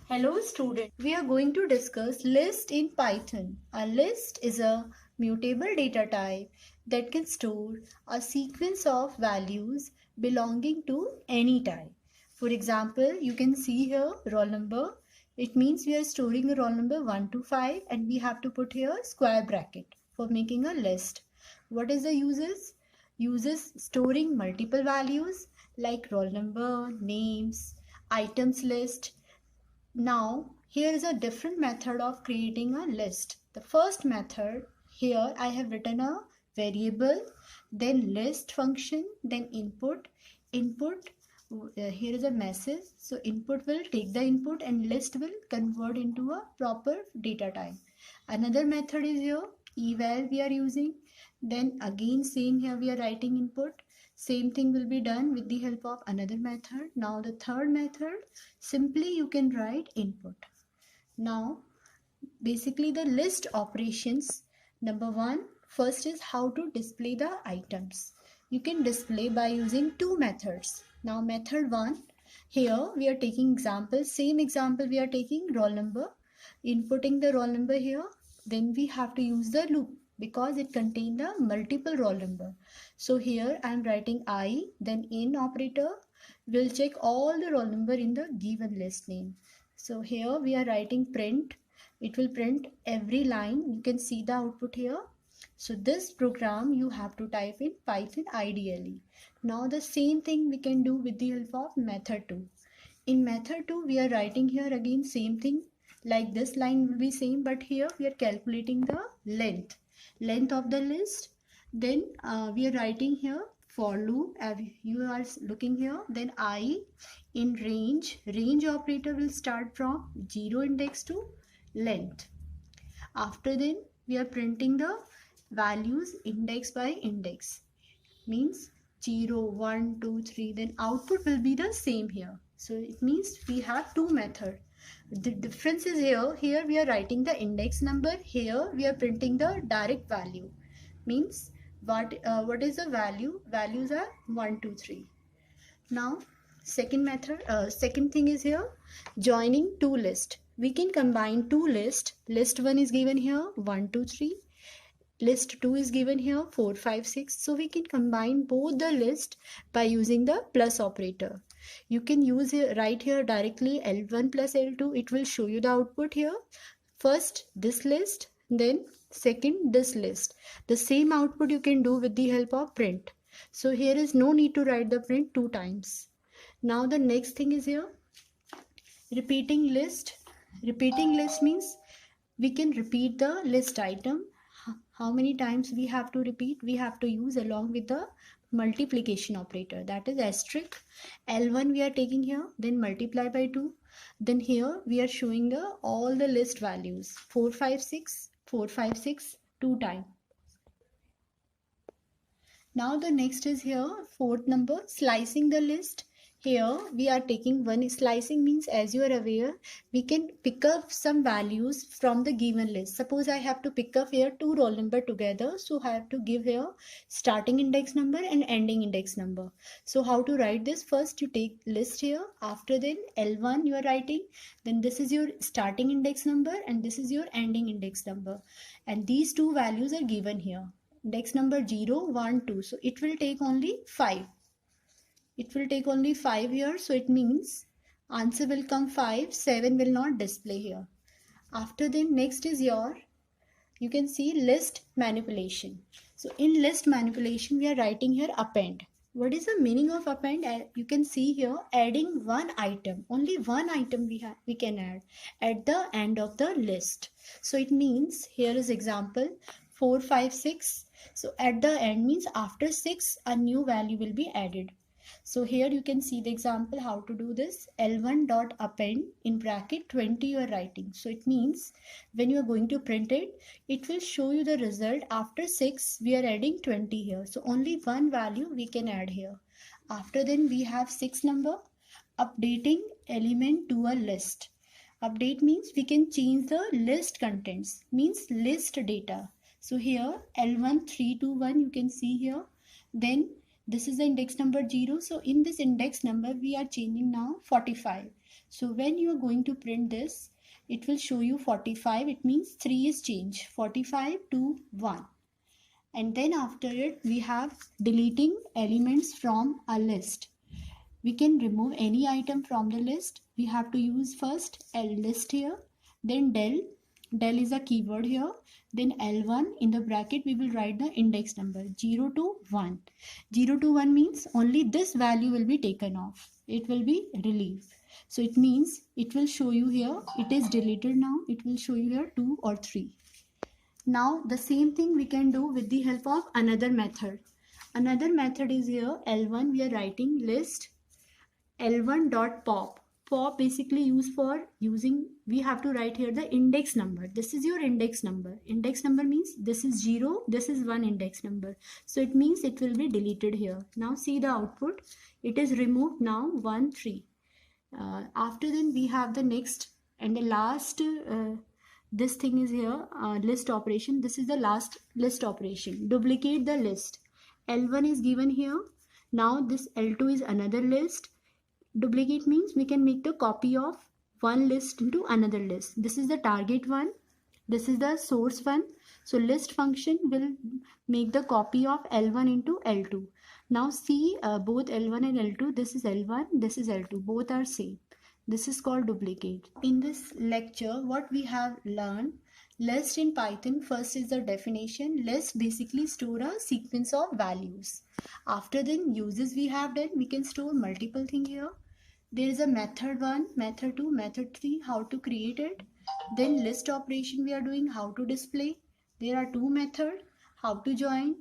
Hello student, we are going to discuss list in Python. A list is a mutable data type that can store a sequence of values belonging to any type. For example, you can see here roll number. It means we are storing a roll number 1 to 5 and we have to put here square bracket for making a list. What is the uses? Uses storing multiple values like roll number, names, items list. Now, here is a different method of creating a list. The first method, here I have written a variable, then list function, then input. Input, here is a message. So input will take the input and list will convert into a proper data type. Another method is here, eval we are using. Then again same here we are writing input. Same thing will be done with the help of another method. Now the third method, simply you can write input. Now basically the list operations, number one, first is how to display the items. You can display by using two methods. Now method one, here we are taking example, same example we are taking roll number, inputting the roll number here, then we have to use the loop because it contains the multiple roll number. So here I am writing I, then in operator will check all the roll number in the given list name. So here we are writing print. It will print every line. You can see the output here. So this program you have to type in Python ideally. Now the same thing we can do with the help of method 2. In method 2 we are writing here again same thing, like this line will be same, but here we are calculating the length of the list. Then we are writing here for loop, you are looking here, then I in range operator will start from 0 index to length. After then we are printing the values index by index, means 0 1 2 3, then output will be the same here. So it means we have two methods. The difference is here we are writing the index number, here we are printing the direct value, means what is the values are 1 2 3. Now second thing is here joining two lists. We can combine two lists. List 1 is given here 1 2 3, list 2 is given here 4 5 6. So we can combine both the list by using the plus operator. You can use it right here directly L1 plus L2. It will show you the output here. First this list, then second this list. The same output you can do with the help of print. So here is no need to write the print two times. Now the next thing is here repeating list. Repeating list means we can repeat the list item. How many times we have to repeat? We have to use along with the multiplication operator, that is asterisk. L1 we are taking here, then multiply by 2. Then here we are showing the all the list values 4 5 6 4 5 6 two times. Now the next is here fourth number, slicing the list. Here we are taking one. Slicing means, as you are aware, we can pick up some values from the given list. Suppose I have to pick up here two roll number together, so I have to give here starting index number and ending index number. So how to write this? First you take list here, after then L1 you are writing, then this is your starting index number and this is your ending index number, and these two values are given here, index number 0 1 2. So it will take only 5. It will take only 5 here. So it means answer will come 5, 7 will not display here. After then next is your, you can see list manipulation. So in list manipulation we are writing here append. What is the meaning of append? You can see here adding one item. Only one item we can add at the end of the list. So it means here is example 4 5 6. So at the end means after 6 a new value will be added. So here you can see the example how to do this. L1 dot append in bracket 20 you are writing. So it means when you are going to print it, it will show you the result after 6 we are adding 20 here. So only one value we can add here. After then we have 6 number, updating element to a list. Update means we can change the list contents, means list data. So here L1 3 2 1 you can see here. Then this is the index number 0. So in this index number we are changing now 45. So when you are going to print this, it will show you 45. It means 3 is changed, 45 to 1. And then after it, we have deleting elements from a list. We can remove any item from the list. We have to use first list here, then del is a keyword here, then L1 in the bracket we will write the index number 0 to 1. 0 to 1 means only this value will be taken off, it will be relieved. So it means it will show you here, it is deleted now, it will show you here 2 or 3. Now the same thing we can do with the help of another method. Another method is here L1, we are writing list L1.pop. Pop basically used for using, we have to write here the index number. This is your index number. Index number means this is 0, this is 1 index number. So it means it will be deleted here. Now see the output. It is removed now 1, 3. After then we have the next and the last, this thing is here list operation. This is the last list operation. Duplicate the list. L1 is given here. Now this L2 is another list. Duplicate means we can make the copy of one list into another list. This is the target one. This is the source one. So list function will make the copy of L1 into L2. Now see both L1 and L2. This is L1, this is L2. Both are same. This is called duplicate. In this lecture, what we have learned, list in Python, first is the definition. List basically store a sequence of values. After then uses we have done, we can store multiple things here. There is a method 1, method 2, method 3, how to create it. Then list operation we are doing, how to display. There are 2 methods, how to join,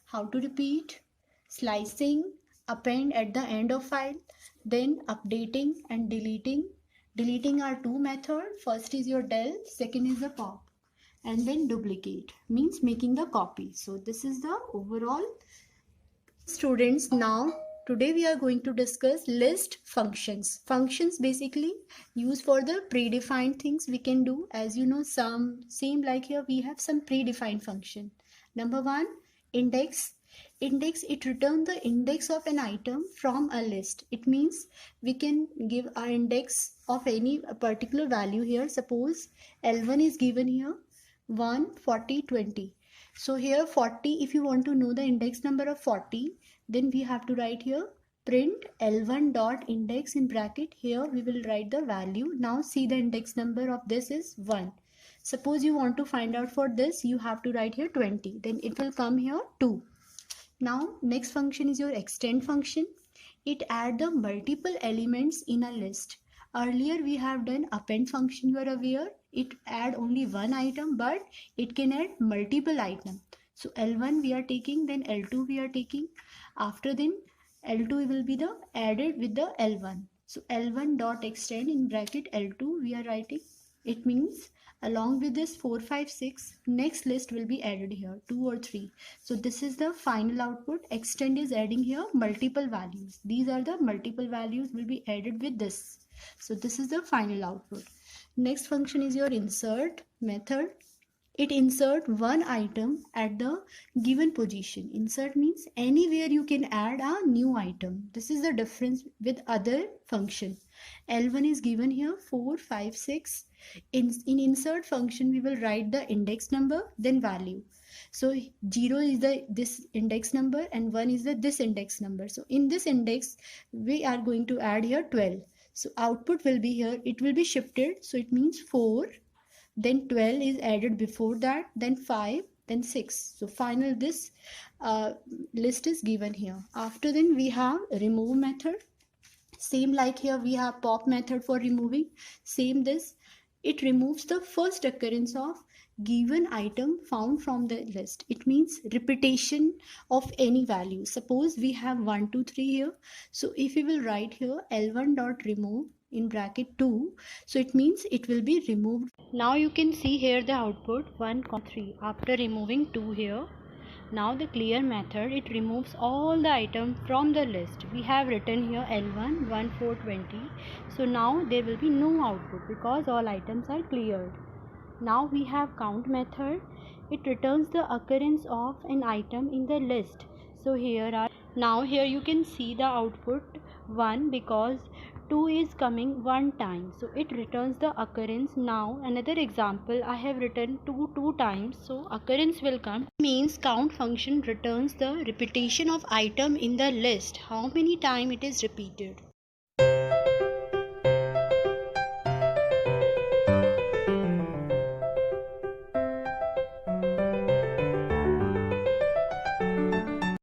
how to repeat, slicing, append at the end of file, then updating and deleting. Deleting are 2 methods. First is your del, second is the pop. And then duplicate means making the copy. So this is the overall. Students, now today we are going to discuss list functions. Functions basically used for the predefined things we can do. As you know, same like here we have some predefined function. Number 1, index. Index, it returns the index of an item from a list. It means we can give our index of any particular value here. Suppose L1 is given here 1, 40, 20. So here 40, if you want to know the index number of 40, then we have to write here print L1 dot index in bracket. Here we will write the value. Now see the index number of this is 1. Suppose you want to find out for this, you have to write here 20. Then it will come here 2. Now next function is your extend function. It add the multiple elements in a list. Earlier we have done append function, you are aware. It add only one item, but it can add multiple items. So L1 we are taking, then L2 we are taking. After then L2 will be the added with the L1. So L1 dot extend in bracket L2 we are writing. It means along with this 4, 5, 6, next list will be added here 2 or 3. So this is the final output. Extend is adding here multiple values. These are the multiple values will be added with this. So this is the final output. Next function is your insert method. It insert one item at the given position. Insert means anywhere you can add a new item. This is the difference with other function. L1 is given here 4, 5, 6. In insert function we will write the index number then value. So 0 is this index number and 1 is this index number. So in this index we are going to add here 12. So output will be here, it will be shifted. So it means 4, then 12 is added before that, then 5, then 6. So final this list is given here. After then we have remove method. Same like here we have pop method for removing. Same this. It removes the first occurrence of given item found from the list. It means repetition of any value. Suppose we have 1, 2, 3 here. So if we will write here L1 dot remove in bracket 2, so it means it will be removed. Now you can see here the output 1, 3 after removing 2 here. Now the clear method, it removes all the items from the list. We have written here L1 1, 4, 20. So now there will be no output because all items are cleared. Now we have count method. It returns the occurrence of an item in the list. So here you can see the output 1 because 2 is coming one time, so it returns the occurrence. Now another example, I have written 2 times, so occurrence will come. Means count function returns the repetition of item in the list, how many times it is repeated.